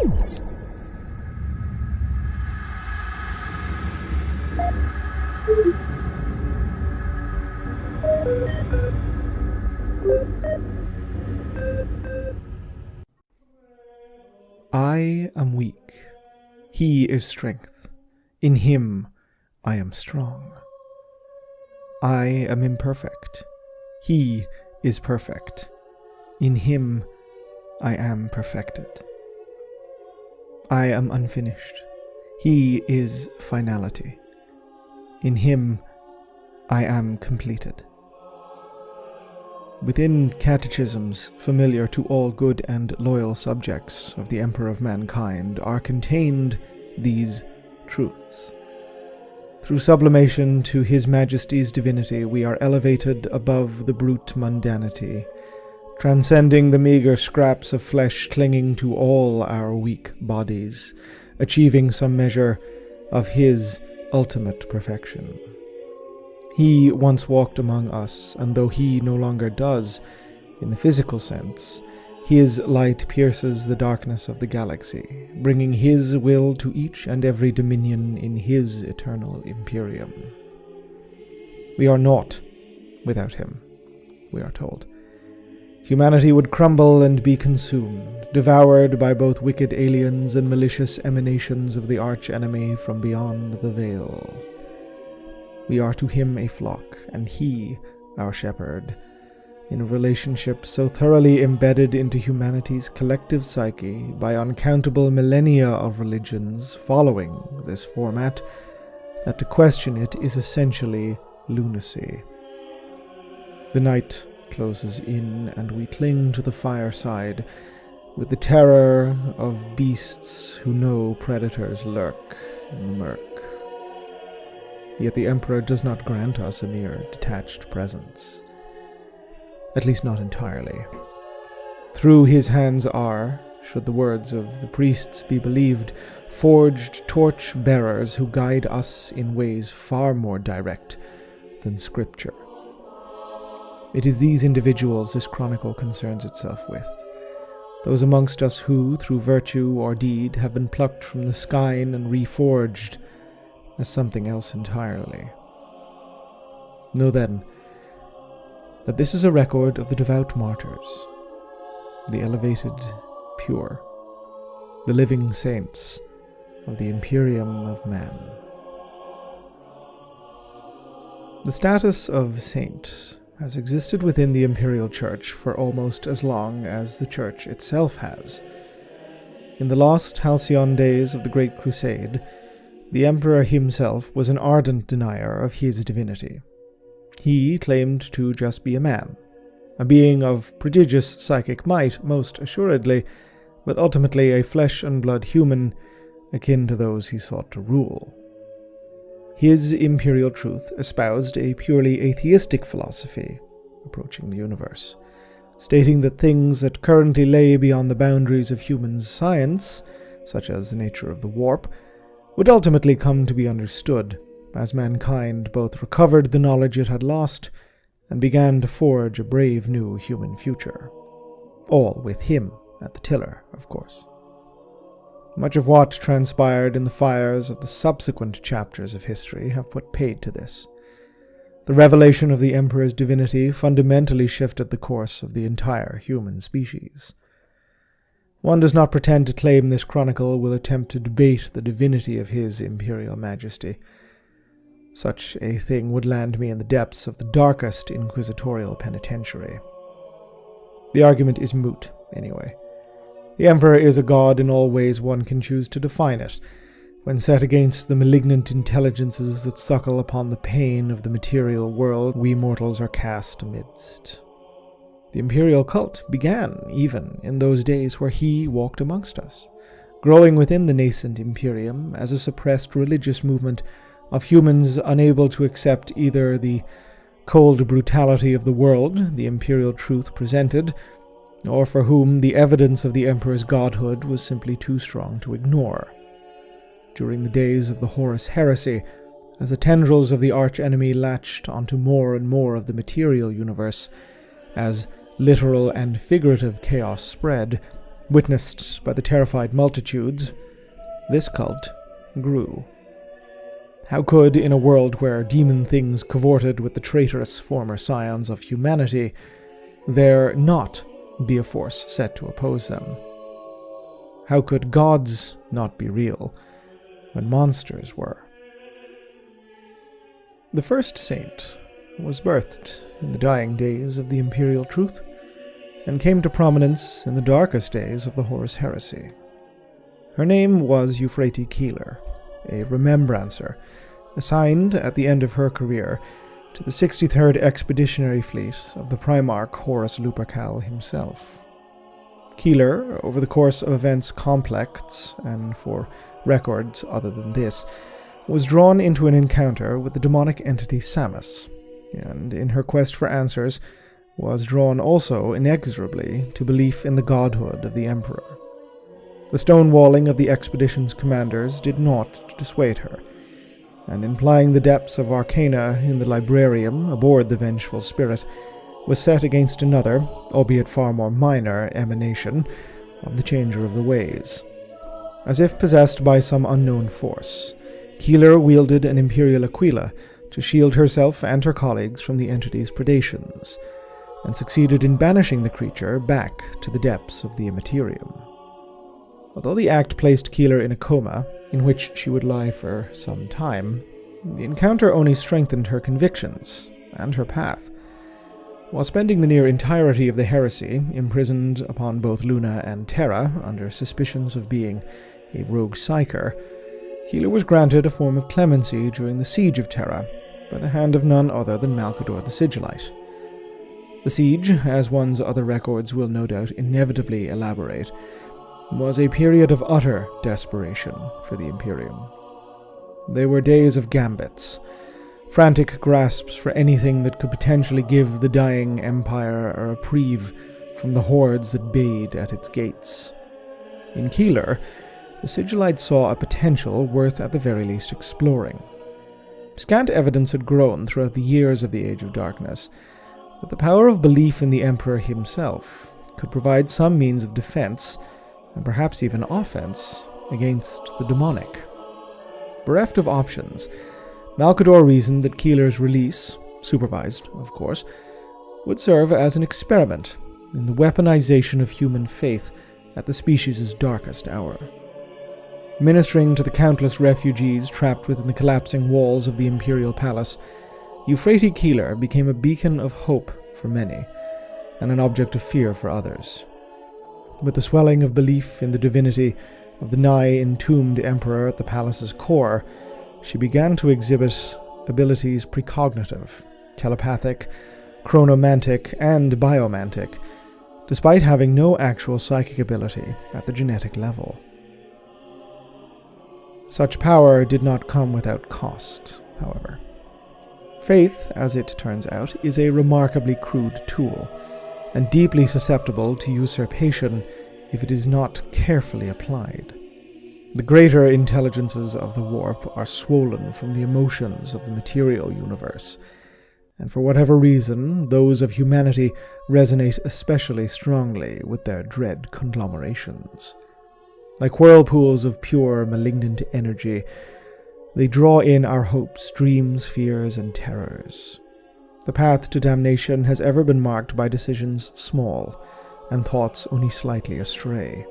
I am weak. He is strength. In him I am strong. I am imperfect. He is perfect. In him I am perfected. I am unfinished. He is finality. In him I am completed. Within catechisms familiar to all good and loyal subjects of the Emperor of Mankind are contained these truths. Through sublimation to His Majesty's divinity, we are elevated above the brute mundanity, transcending the meager scraps of flesh clinging to all our weak bodies, achieving some measure of His ultimate perfection. He once walked among us, and though He no longer does, in the physical sense, His light pierces the darkness of the galaxy, bringing His will to each and every dominion in His eternal Imperium. We are naught without Him, we are told. Humanity would crumble and be consumed, devoured by both wicked aliens and malicious emanations of the arch-enemy from beyond the veil. We are to Him a flock, and He our shepherd, in a relationship so thoroughly embedded into humanity's collective psyche by uncountable millennia of religions following this format, that to question it is essentially lunacy. The night closes in, and we cling to the fireside with the terror of beasts who know predators lurk in the murk. Yet the Emperor does not grant us a mere detached presence. At least not entirely. Through his hands are, should the words of the priests be believed, forged torch-bearers who guide us in ways far more direct than Scripture. It is these individuals this chronicle concerns itself with, those amongst us who, through virtue or deed, have been plucked from the skein and reforged as something else entirely. Know then that this is a record of the devout martyrs, the elevated pure, the living saints of the Imperium of man. The status of saint has existed within the Imperial Church for almost as long as the Church itself has. In the lost halcyon days of the Great Crusade, the Emperor himself was an ardent denier of his divinity. He claimed to just be a man, a being of prodigious psychic might, most assuredly, but ultimately a flesh-and-blood human akin to those he sought to rule. His imperial truth espoused a purely atheistic philosophy approaching the universe, stating that things that currently lay beyond the boundaries of human science, such as the nature of the warp, would ultimately come to be understood as mankind both recovered the knowledge it had lost and began to forge a brave new human future. All with him at the tiller, of course. Much of what transpired in the fires of the subsequent chapters of history have put paid to this. The revelation of the Emperor's divinity fundamentally shifted the course of the entire human species. One does not pretend to claim this chronicle will attempt to debate the divinity of his imperial majesty. Such a thing would land me in the depths of the darkest inquisitorial penitentiary. The argument is moot, anyway. The Emperor is a god in all ways one can choose to define it, when set against the malignant intelligences that suckle upon the pain of the material world we mortals are cast amidst. The imperial cult began, even, in those days where he walked amongst us, growing within the nascent Imperium as a suppressed religious movement of humans unable to accept either the cold brutality of the world the imperial truth presented, or for whom the evidence of the Emperor's godhood was simply too strong to ignore. During the days of the Horus heresy, as the tendrils of the arch-enemy latched onto more and more of the material universe, as literal and figurative chaos spread, Witnessed by the terrified multitudes, this cult grew. How could, in a world where demon things cavorted with the traitorous former scions of humanity, there not be a force set to oppose them? How could gods not be real when monsters were? The first saint was birthed in the dying days of the Imperial Truth, and came to prominence in the darkest days of the Horus Heresy. Her name was Euphrates Keeler, a remembrancer, assigned at the end of her career to the 63rd Expeditionary Fleet of the Primarch Horus Lupercal himself. Keeler, over the course of events complex, and for records other than this, was drawn into an encounter with the demonic entity Samus, and in her quest for answers, was drawn also inexorably to belief in the godhood of the Emperor. The stonewalling of the expedition's commanders did not dissuade her, and implying the depths of arcana in the librarium aboard the Vengeful Spirit was set against another, albeit far more minor, emanation of the Changer of the Ways. As if possessed by some unknown force, Keeler wielded an Imperial Aquila to shield herself and her colleagues from the entity's predations, and succeeded in banishing the creature back to the depths of the Immaterium. Although the act placed Keeler in a coma, in which she would lie for some time, the encounter only strengthened her convictions and her path. While spending the near entirety of the heresy imprisoned upon both Luna and Terra under suspicions of being a rogue psyker, Keeler was granted a form of clemency during the siege of Terra by the hand of none other than Malcador the Sigillite. The siege, as one's other records will no doubt inevitably elaborate, was a period of utter desperation for the Imperium. They were days of gambits, frantic grasps for anything that could potentially give the dying empire a reprieve from the hordes that bayed at its gates. In Keeler, the Sigillite saw a potential worth at the very least exploring. Scant evidence had grown throughout the years of the Age of Darkness that the power of belief in the Emperor himself could provide some means of defense, and perhaps even offense, against the demonic. Bereft of options, Malcador reasoned that Keeler's release, supervised, of course, would serve as an experiment in the weaponization of human faith at the species' darkest hour. Ministering to the countless refugees trapped within the collapsing walls of the Imperial Palace, Euphrates Keeler became a beacon of hope for many, and an object of fear for others. With the swelling of belief in the divinity of the nigh-entombed emperor at the palace's core, she began to exhibit abilities precognitive, telepathic, chronomantic, and biomantic, despite having no actual psychic ability at the genetic level. Such power did not come without cost, however. Faith, as it turns out, is a remarkably crude tool, and deeply susceptible to usurpation if it is not carefully applied. The greater intelligences of the warp are swollen from the emotions of the material universe, and for whatever reason, those of humanity resonate especially strongly with their dread conglomerations. Like whirlpools of pure, malignant energy, they draw in our hopes, dreams, fears, and terrors. The path to damnation has ever been marked by decisions small, and thoughts only slightly astray.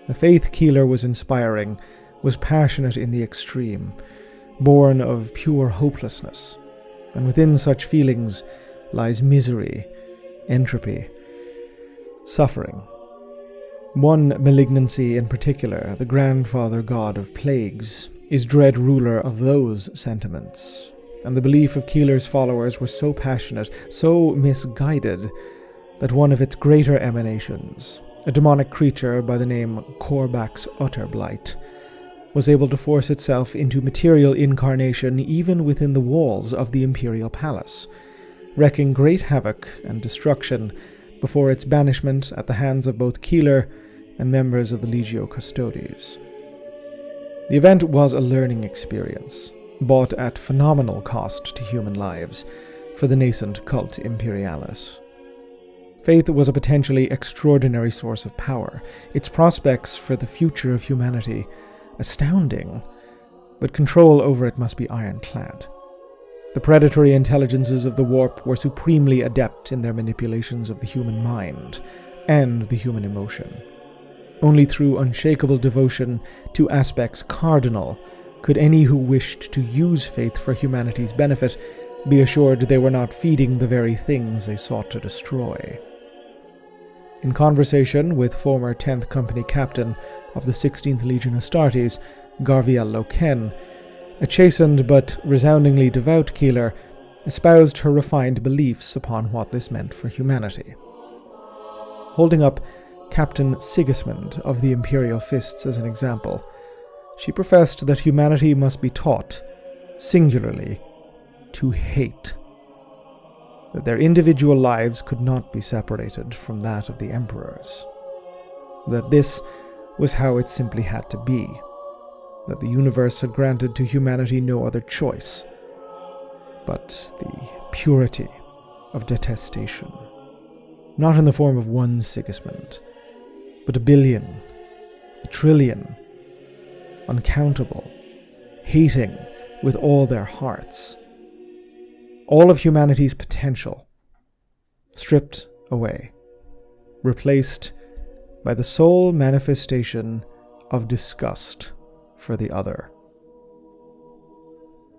The faith Keeler was inspiring was passionate in the extreme, born of pure hopelessness, and within such feelings lies misery, entropy, suffering. One malignancy in particular, the grandfather god of plagues, is dread ruler of those sentiments, and the belief of Keeler's followers was so passionate, so misguided, that one of its greater emanations, a demonic creature by the name Korvax Utterblight, was able to force itself into material incarnation even within the walls of the Imperial Palace, wreaking great havoc and destruction before its banishment at the hands of both Keeler and members of the Legio Custodes. The event was a learning experience, bought at phenomenal cost to human lives, for the nascent cult Imperialis. Faith was a potentially extraordinary source of power, its prospects for the future of humanity astounding, but control over it must be ironclad. The predatory intelligences of the warp were supremely adept in their manipulations of the human mind and the human emotion. Only through unshakable devotion to aspects cardinal could any who wished to use faith for humanity's benefit be assured they were not feeding the very things they sought to destroy. In conversation with former 10th Company captain of the 16th Legion Astartes, Garviel Ken, a chastened but resoundingly devout Keeler espoused her refined beliefs upon what this meant for humanity. Holding up Captain Sigismund of the Imperial Fists as an example, she professed that humanity must be taught, singularly, to hate. That their individual lives could not be separated from that of the Emperor's. That this was how it simply had to be. That the universe had granted to humanity no other choice, but the purity of detestation. Not in the form of one Sigismund, but a billion, a trillion, uncountable, hating with all their hearts. All of humanity's potential, stripped away, replaced by the sole manifestation of disgust for the other.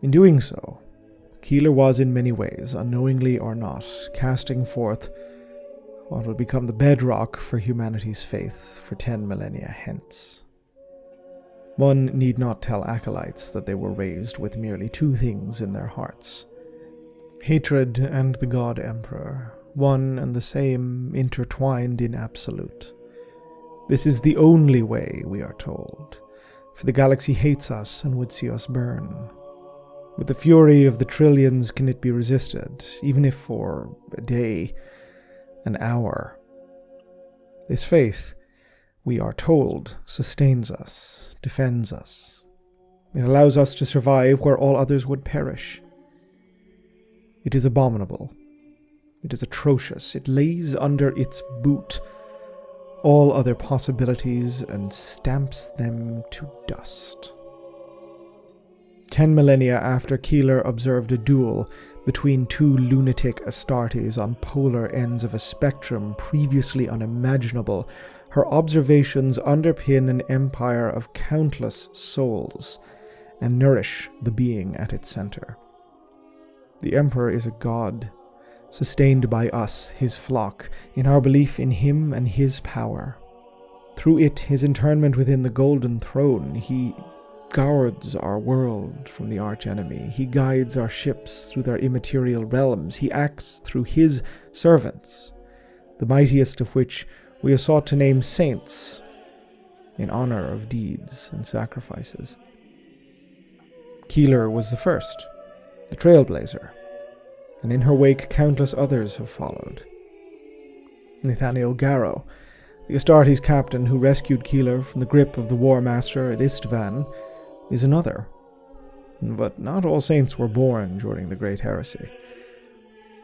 In doing so, Keeler was in many ways, unknowingly or not, casting forth what would become the bedrock for humanity's faith for 10 millennia hence. One need not tell acolytes that they were raised with merely two things in their hearts: hatred and the God Emperor, one and the same, intertwined in absolute. This is the only way, we are told, for the galaxy hates us and would see us burn. With the fury of the trillions can it be resisted, even if for a day, an hour. This faith, we are told, sustains us, defends us. It allows us to survive where all others would perish. It is abominable. It is atrocious. It lays under its boot all other possibilities and stamps them to dust. 10 millennia after Keeler observed a duel between two lunatic Astartes on polar ends of a spectrum previously unimaginable, her observations underpin an empire of countless souls and nourish the being at its center. The Emperor is a god, sustained by us, his flock, in our belief in him and his power. Through it, his internment within the Golden Throne, he guards our world from the archenemy. He guides our ships through their immaterial realms. He acts through his servants, the mightiest of which we are sought to name saints, in honor of deeds and sacrifices. Keeler was the first, the trailblazer, and in her wake countless others have followed. Nathaniel Garrow, the Astartes captain who rescued Keeler from the grip of the War Master at Istvan, is another. But not all saints were born during the Great Heresy.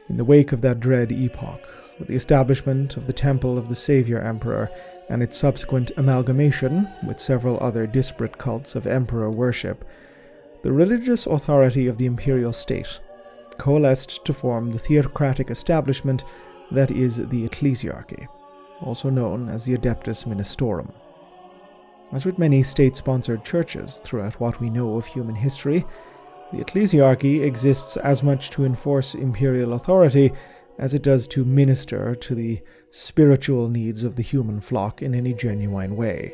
In the wake of that dread epoch, with the establishment of the Temple of the Savior Emperor and its subsequent amalgamation with several other disparate cults of emperor worship, the religious authority of the imperial state coalesced to form the theocratic establishment that is the Ecclesiarchy, also known as the Adeptus Ministorum. As with many state-sponsored churches throughout what we know of human history, the Ecclesiarchy exists as much to enforce imperial authority as it does to minister to the spiritual needs of the human flock in any genuine way.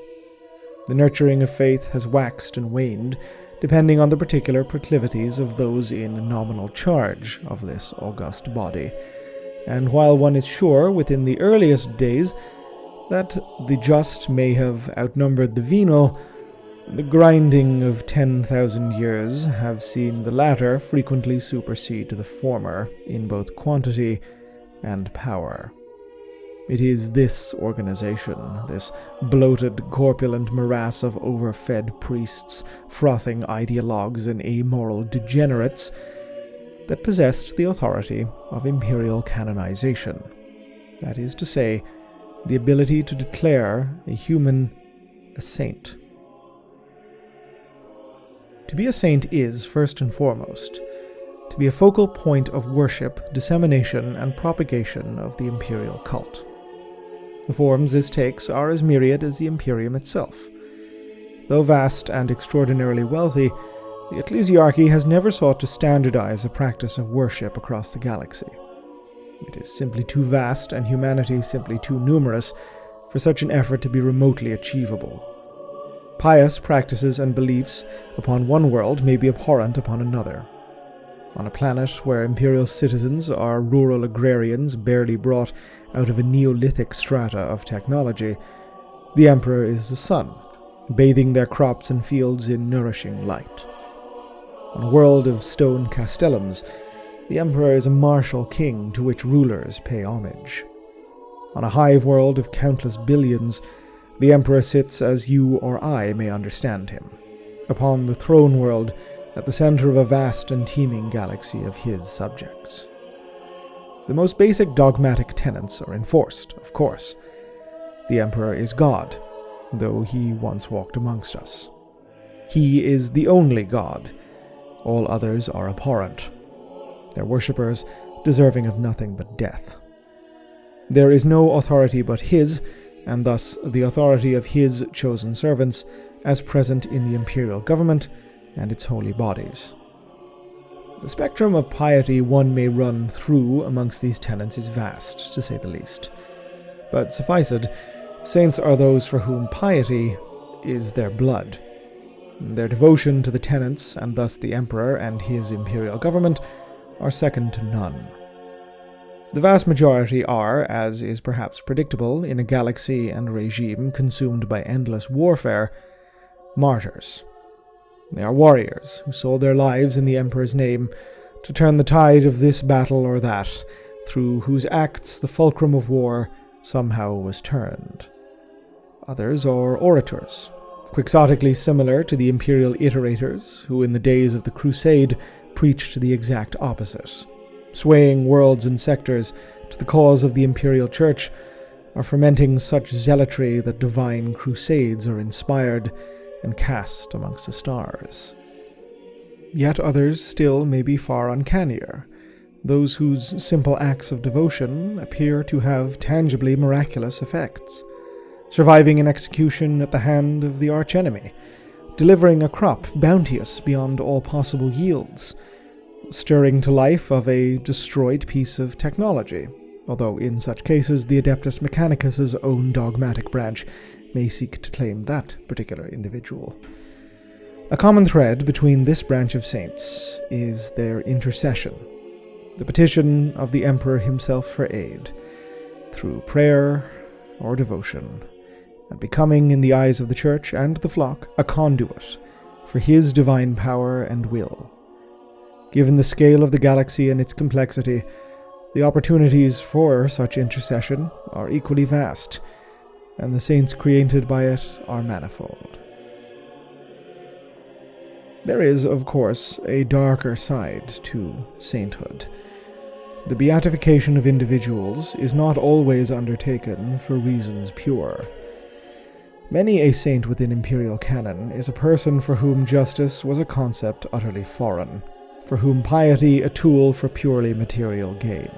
The nurturing of faith has waxed and waned, depending on the particular proclivities of those in nominal charge of this august body. And while one is sure within the earliest days that the just may have outnumbered the venal, the grinding of 10,000 years have seen the latter frequently supersede the former in both quantity and power. It is this organization, this bloated, corpulent morass of overfed priests, frothing ideologues, and amoral degenerates, that possessed the authority of imperial canonization. That is to say, the ability to declare a human a saint. To be a saint is, first and foremost, to be a focal point of worship, dissemination, and propagation of the imperial cult. The forms this takes are as myriad as the Imperium itself. Though vast and extraordinarily wealthy, the Ecclesiarchy has never sought to standardize the practice of worship across the galaxy. It is simply too vast and humanity simply too numerous for such an effort to be remotely achievable. Pious practices and beliefs upon one world may be abhorrent upon another. On a planet where imperial citizens are rural agrarians barely brought out of a Neolithic strata of technology, the Emperor is the sun, bathing their crops and fields in nourishing light. On a world of stone castellums, the Emperor is a martial king to which rulers pay homage. On a hive world of countless billions, the Emperor sits as you or I may understand him, upon the throne world at the center of a vast and teeming galaxy of his subjects. The most basic dogmatic tenets are enforced, of course. The Emperor is God, though he once walked amongst us. He is the only God. All others are abhorrent, their worshippers deserving of nothing but death. There is no authority but his, and thus the authority of his chosen servants, as present in the imperial government and its holy bodies. The spectrum of piety one may run through amongst these tenets is vast, to say the least. But suffice it, saints are those for whom piety is their blood. Their devotion to the tenets, and thus the Emperor and his imperial government, are second to none. The vast majority are, as is perhaps predictable in a galaxy and regime consumed by endless warfare, martyrs. They are warriors who sold their lives in the Emperor's name to turn the tide of this battle or that, through whose acts the fulcrum of war somehow was turned. Others are orators, quixotically similar to the imperial iterators, who in the days of the Crusade preached the exact opposite, swaying worlds and sectors to the cause of the imperial church, are fermenting such zealotry that divine crusades are inspired and cast amongst the stars. Yet others still may be far uncannier, those whose simple acts of devotion appear to have tangibly miraculous effects, surviving an execution at the hand of the archenemy, delivering a crop bounteous beyond all possible yields, stirring to life of a destroyed piece of technology, although in such cases the Adeptus Mechanicus's own dogmatic branch may seek to claim that particular individual. A common thread between this branch of saints is their intercession, the petition of the Emperor himself for aid, through prayer or devotion, and becoming, in the eyes of the Church and the flock, a conduit for his divine power and will. Given the scale of the galaxy and its complexity, the opportunities for such intercession are equally vast, and the saints created by it are manifold. There is, of course, a darker side to sainthood. The beatification of individuals is not always undertaken for reasons pure. Many a saint within imperial canon is a person for whom justice was a concept utterly foreign, for whom piety a tool for purely material gain.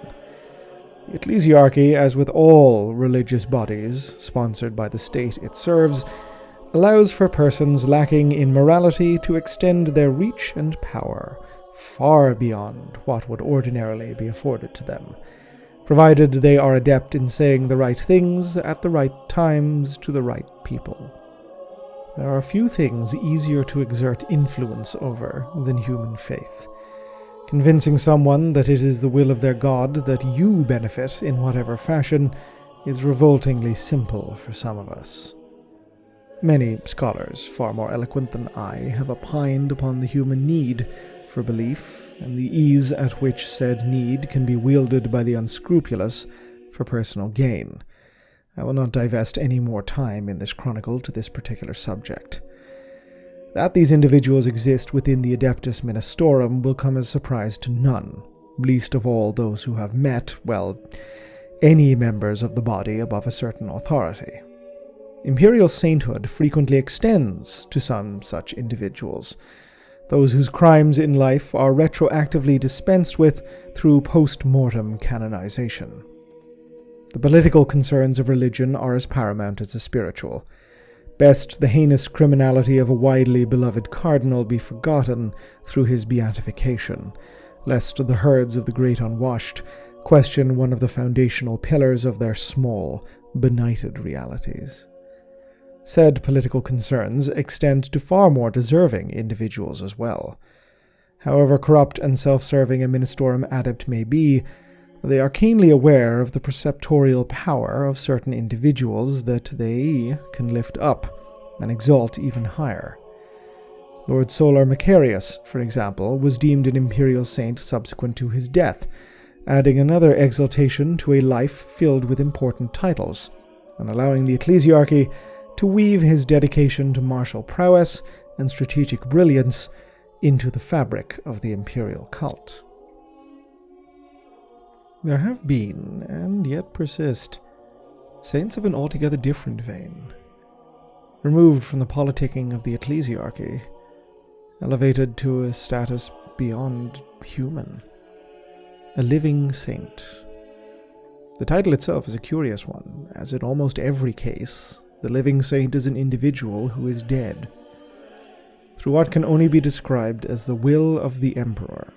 The Ecclesiarchy, as with all religious bodies sponsored by the state it serves, allows for persons lacking in morality to extend their reach and power far beyond what would ordinarily be afforded to them, provided they are adept in saying the right things at the right times to the right people. There are few things easier to exert influence over than human faith. Convincing someone that it is the will of their God that you benefit in whatever fashion is revoltingly simple for some of us. Many scholars, far more eloquent than I, have opined upon the human need for belief and the ease at which said need can be wielded by the unscrupulous for personal gain. I will not divest any more time in this chronicle to this particular subject. That these individuals exist within the Adeptus Ministorum will come as a surprise to none, least of all those who have met, well, any members of the body above a certain authority. Imperial sainthood frequently extends to some such individuals, those whose crimes in life are retroactively dispensed with through post-mortem canonization. The political concerns of religion are as paramount as the spiritual. Best the heinous criminality of a widely beloved cardinal be forgotten through his beatification, lest the herds of the great unwashed question one of the foundational pillars of their small, benighted realities. Said political concerns extend to far more deserving individuals as well. However corrupt and self-serving a ministorum adept may be, they are keenly aware of the preceptorial power of certain individuals that they can lift up and exalt even higher. Lord Solar Macarius, for example, was deemed an imperial saint subsequent to his death, adding another exaltation to a life filled with important titles, and allowing the Ecclesiarchy to weave his dedication to martial prowess and strategic brilliance into the fabric of the imperial cult. There have been, and yet persist, saints of an altogether different vein, removed from the politicking of the Ecclesiarchy, elevated to a status beyond human. A living saint. The title itself is a curious one, as in almost every case, the living saint is an individual who is dead. Through what can only be described as the will of the Emperor,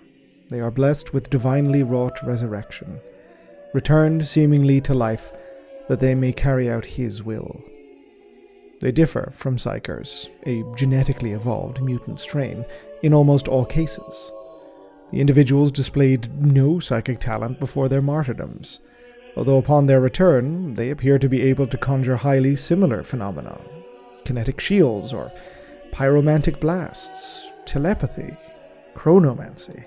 they are blessed with divinely wrought resurrection, returned seemingly to life that they may carry out his will. They differ from psychers, a genetically evolved mutant strain, in almost all cases. The individuals displayed no psychic talent before their martyrdoms, although upon their return they appear to be able to conjure highly similar phenomena, kinetic shields or pyromantic blasts, telepathy, chronomancy.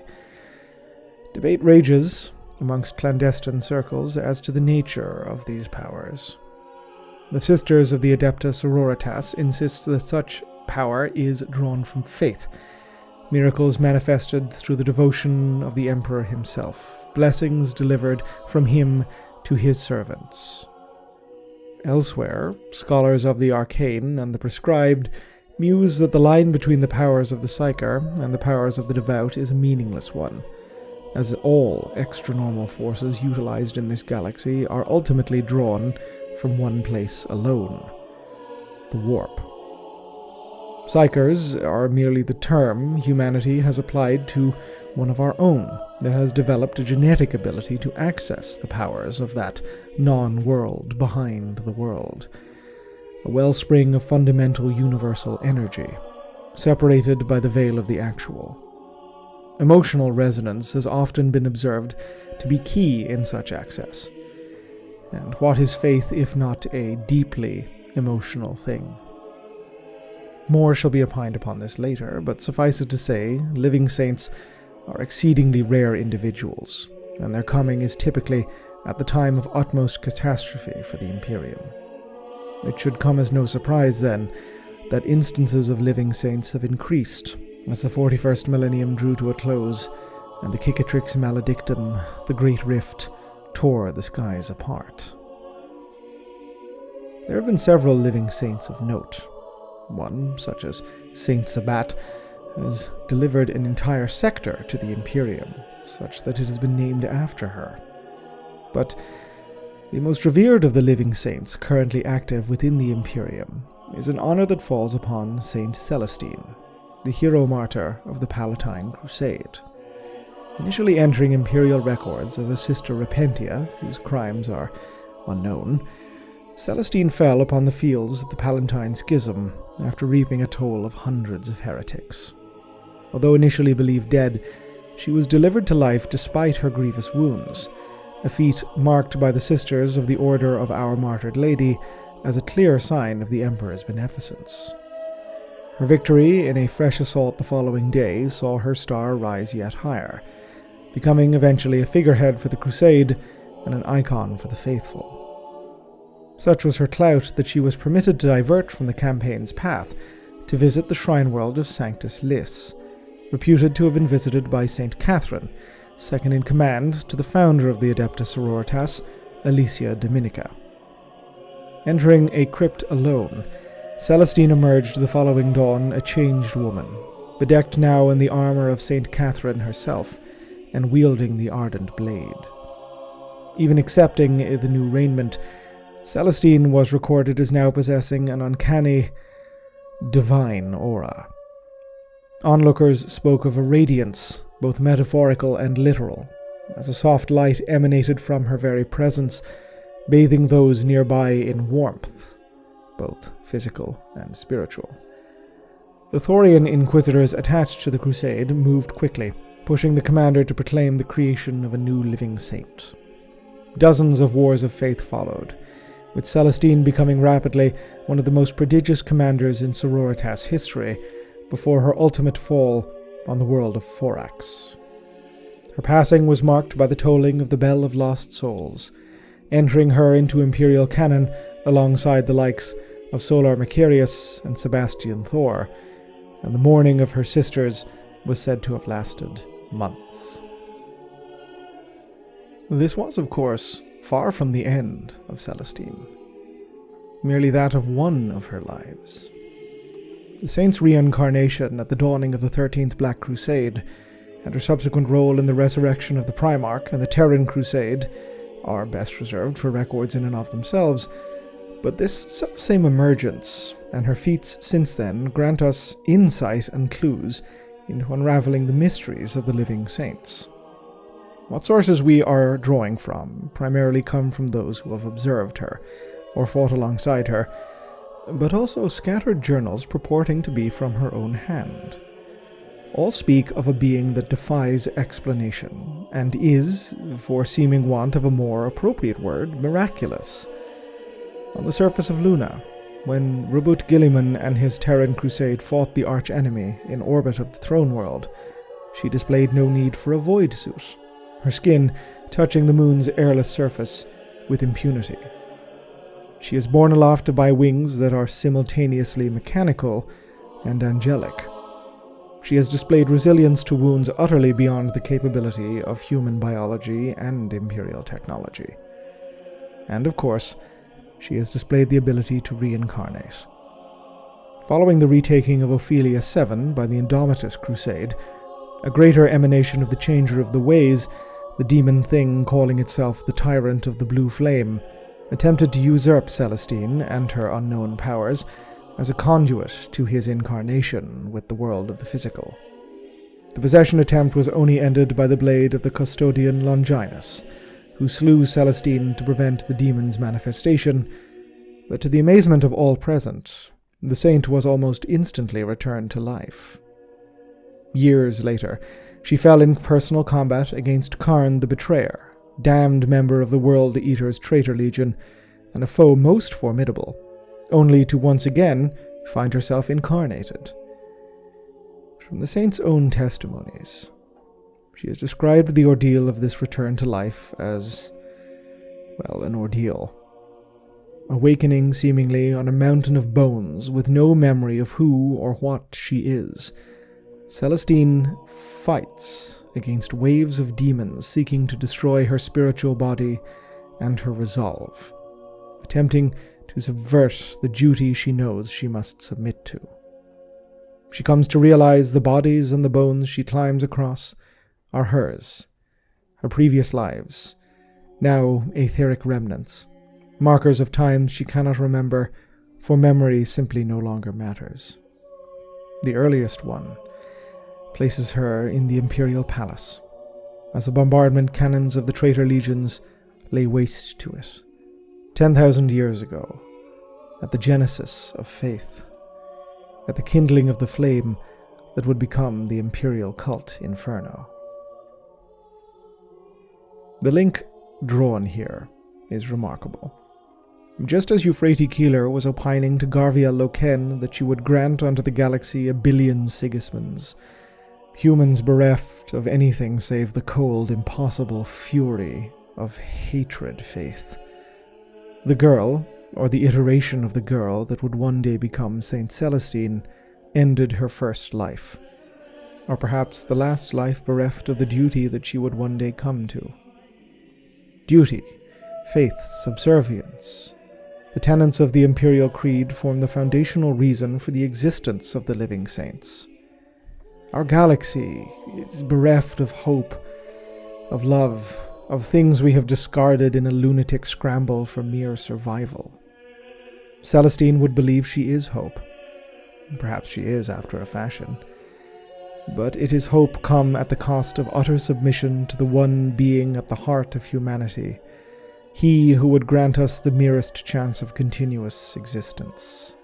Debate rages amongst clandestine circles as to the nature of these powers. The Sisters of the Adepta Sororitas insist that such power is drawn from faith, miracles manifested through the devotion of the Emperor himself, blessings delivered from him to his servants. Elsewhere, scholars of the arcane and the prescribed muse that the line between the powers of the psyker and the powers of the devout is a meaningless one, as all extranormal forces utilized in this galaxy are ultimately drawn from one place alone: the warp. Psykers are merely the term humanity has applied to one of our own that has developed a genetic ability to access the powers of that non-world behind the world, a wellspring of fundamental universal energy, separated by the veil of the actual. Emotional resonance has often been observed to be key in such access. And what is faith if not a deeply emotional thing? More shall be opined upon this later, but suffice it to say, living saints are exceedingly rare individuals, and their coming is typically at the time of utmost catastrophe for the Imperium. It should come as no surprise, then, that instances of living saints have increased as the 41st millennium drew to a close, and the Cicatrix Maledictum, the Great Rift, tore the skies apart. There have been several living saints of note. One, such as Saint Sabbat, has delivered an entire sector to the Imperium, such that it has been named after her. But the most revered of the living saints currently active within the Imperium is an honor that falls upon Saint Celestine, the hero martyr of the Palatine Crusade. Initially entering imperial records as a Sister Repentia, whose crimes are unknown, Celestine fell upon the fields of the Palatine Schism after reaping a toll of hundreds of heretics. Although initially believed dead, she was delivered to life despite her grievous wounds, a feat marked by the Sisters of the Order of Our Martyred Lady as a clear sign of the Emperor's beneficence. Her victory in a fresh assault the following day saw her star rise yet higher, becoming eventually a figurehead for the Crusade and an icon for the faithful. Such was her clout that she was permitted to divert from the campaign's path to visit the shrine world of Sanctus Lys, reputed to have been visited by Saint Catherine, second in command to the founder of the Adepta Sororitas, Alesia Dominica. Entering a crypt alone, Celestine emerged the following dawn a changed woman, bedecked now in the armor of St. Catherine herself, and wielding the ardent blade. Even accepting the new raiment, Celestine was recorded as now possessing an uncanny, divine aura. Onlookers spoke of a radiance, both metaphorical and literal, as a soft light emanated from her very presence, bathing those nearby in warmth, both physical and spiritual. The Thorian inquisitors attached to the Crusade moved quickly, pushing the commander to proclaim the creation of a new living saint. Dozens of wars of faith followed, with Celestine becoming rapidly one of the most prodigious commanders in Sororitas history, before her ultimate fall on the world of Forax. Her passing was marked by the tolling of the Bell of Lost Souls, entering her into Imperial canon alongside the likes of Solar Macarius and Sebastian Thor, and the mourning of her sisters was said to have lasted months. This was, of course, far from the end of Celestine, merely that of one of her lives. The saint's reincarnation at the dawning of the 13th Black Crusade, and her subsequent role in the resurrection of the Primarch and the Terran Crusade, are best reserved for records in and of themselves, but this selfsame emergence, and her feats since then, grant us insight and clues into unraveling the mysteries of the living saints. What sources we are drawing from primarily come from those who have observed her, or fought alongside her, but also scattered journals purporting to be from her own hand. All speak of a being that defies explanation, and is, for seeming want of a more appropriate word, miraculous. On the surface of Luna, when Rabut Gilliman and his Terran Crusade fought the arch-enemy in orbit of the throne world, she displayed no need for a void suit, her skin touching the moon's airless surface with impunity. She is borne aloft by wings that are simultaneously mechanical and angelic. She has displayed resilience to wounds utterly beyond the capability of human biology and Imperial technology. And of course, she has displayed the ability to reincarnate. Following the retaking of Ophelia 7 by the Indomitus Crusade, a greater emanation of the Changer of the Ways, the demon thing calling itself the Tyrant of the Blue Flame, attempted to usurp Celestine and her unknown powers as a conduit to his incarnation with the world of the physical. The possession attempt was only ended by the blade of the custodian Longinus, who slew Celestine to prevent the demon's manifestation, but to the amazement of all present, the saint was almost instantly returned to life. Years later, she fell in personal combat against Karn the Betrayer, damned member of the World Eater's Traitor Legion, and a foe most formidable, only to once again find herself incarnated. From the saint's own testimonies, she has described the ordeal of this return to life as, well, an ordeal. Awakening seemingly on a mountain of bones with no memory of who or what she is, Celestine fights against waves of demons seeking to destroy her spiritual body and her resolve, attempting to subvert the duty she knows she must submit to. She comes to realize the bodies and the bones she climbs across are hers, her previous lives, now etheric remnants, markers of times she cannot remember, for memory simply no longer matters. The earliest one places her in the Imperial Palace, as the bombardment cannons of the traitor legions lay waste to it, 10,000 years ago, at the genesis of faith, at the kindling of the flame that would become the Imperial cult Inferno. The link drawn here is remarkable. Just as Euphrates Keeler was opining to Garviel Loken that she would grant unto the galaxy a billion Sigismunds, humans bereft of anything save the cold, impossible fury of hatred faith. The girl, or the iteration of the girl that would one day become Saint Celestine, ended her first life, or perhaps the last life bereft of the duty that she would one day come to. Duty, faith's subservience. The tenets of the Imperial Creed form the foundational reason for the existence of the living saints. Our galaxy is bereft of hope, of love, of things we have discarded in a lunatic scramble for mere survival. Celestine would believe she is hope. Perhaps she is after a fashion. But it is hope come at the cost of utter submission to the one being at the heart of humanity, he who would grant us the merest chance of continuous existence,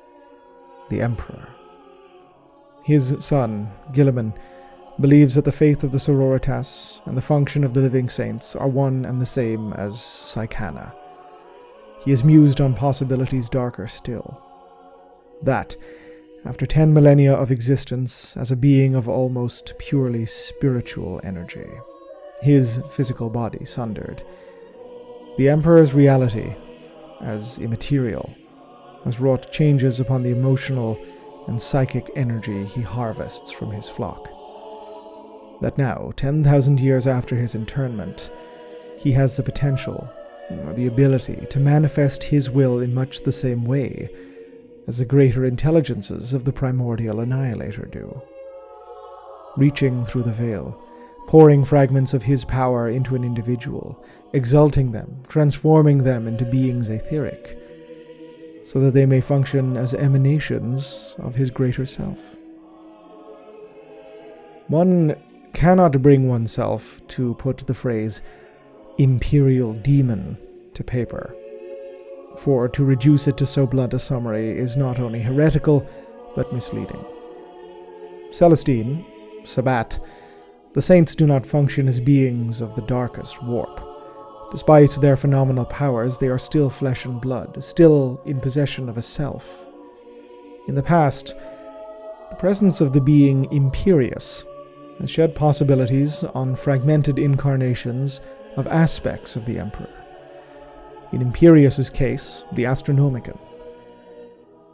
the Emperor. His son, Guilliman, believes that the faith of the Sororitas and the function of the living saints are one and the same as Psychana. He has mused on possibilities darker still. That, after 10 millennia of existence as a being of almost purely spiritual energy, his physical body sundered, the Emperor's reality, as immaterial, has wrought changes upon the emotional and psychic energy he harvests from his flock. That now, 10,000 years after his internment, he has the potential, or the ability, to manifest his will in much the same way as the greater intelligences of the primordial annihilator do. Reaching through the veil, pouring fragments of his power into an individual, exalting them, transforming them into beings etheric, so that they may function as emanations of his greater self. One cannot bring oneself to put the phrase Imperial Demon to paper, for to reduce it to so blunt a summary is not only heretical, but misleading. Celestine, Sabbat, the saints do not function as beings of the darkest warp. Despite their phenomenal powers, they are still flesh and blood, still in possession of a self. In the past, the presence of the being Imperius has shed possibilities on fragmented incarnations of aspects of the Emperor. In Imperius's case, the Astronomicon.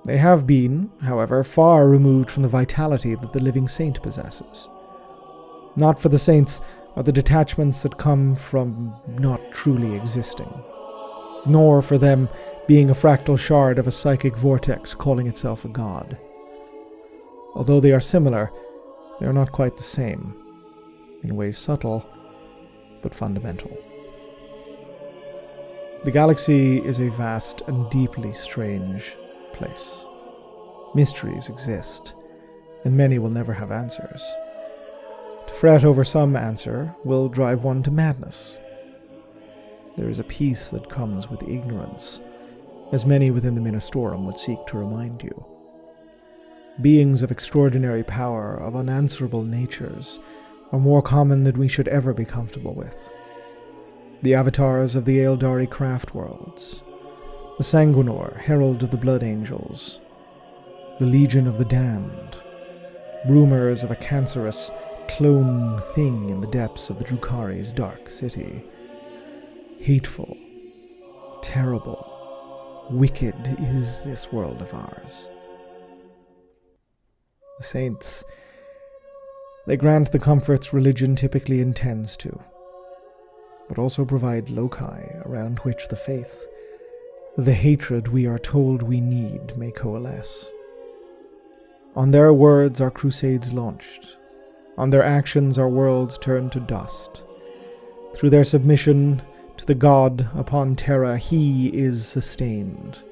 They have been, however, far removed from the vitality that the living saint possesses. Not for the saints are the detachments that come from not truly existing, nor for them being a fractal shard of a psychic vortex calling itself a god. Although they are similar, they are not quite the same, in ways subtle, but fundamental. The galaxy is a vast and deeply strange place. Mysteries exist, and many will never have answers. To fret over some answer will drive one to madness. There is a peace that comes with ignorance, as many within the Ministorum would seek to remind you. Beings of extraordinary power, of unanswerable natures, are more common than we should ever be comfortable with. The avatars of the Eldari craft worlds, the Sanguinor, herald of the Blood Angels, the Legion of the Damned, rumors of a cancerous, clone thing in the depths of the Drukari's dark city. Hateful, terrible, wicked is this world of ours. The saints, they grant the comforts religion typically intends to, but also provide loci around which the faith, the hatred we are told we need, may coalesce. On their words are crusades launched. On their actions are worlds turned to dust. Through their submission to the god upon Terra, he is sustained,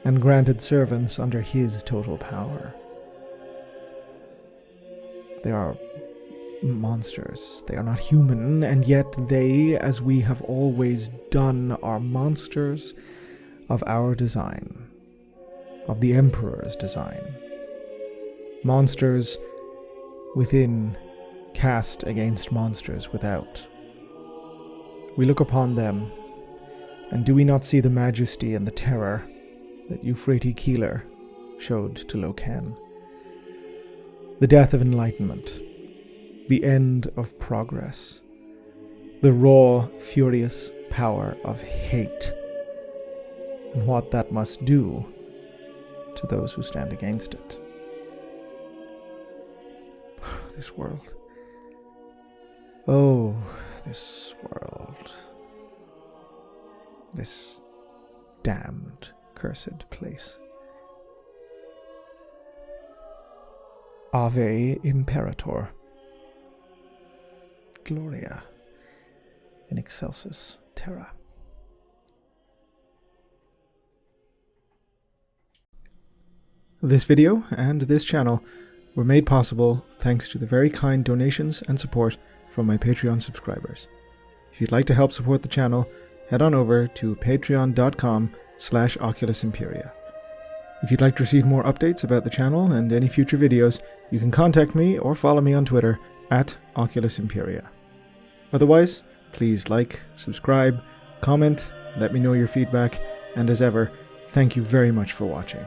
and granted servants under his total power. They are monsters. They are not human, and yet they, as we have always done, are monsters of our design, of the Emperor's design. Monsters within cast against monsters without. We look upon them, and do we not see the majesty and the terror that Euphrati Keeler showed to Locan? The death of enlightenment, the end of progress, the raw, furious power of hate, and what that must do to those who stand against it. This world. Oh, this world. this damned, cursed place. Ave Imperator. Gloria in excelsis terra. This video and this channel were made possible thanks to the very kind donations and support from my Patreon subscribers. If you'd like to help support the channel, head on over to patreon.com/OculusImperia. If you'd like to receive more updates about the channel and any future videos, you can contact me or follow me on Twitter @OculusImperia. Otherwise, please like, subscribe, comment, let me know your feedback, and as ever, thank you very much for watching.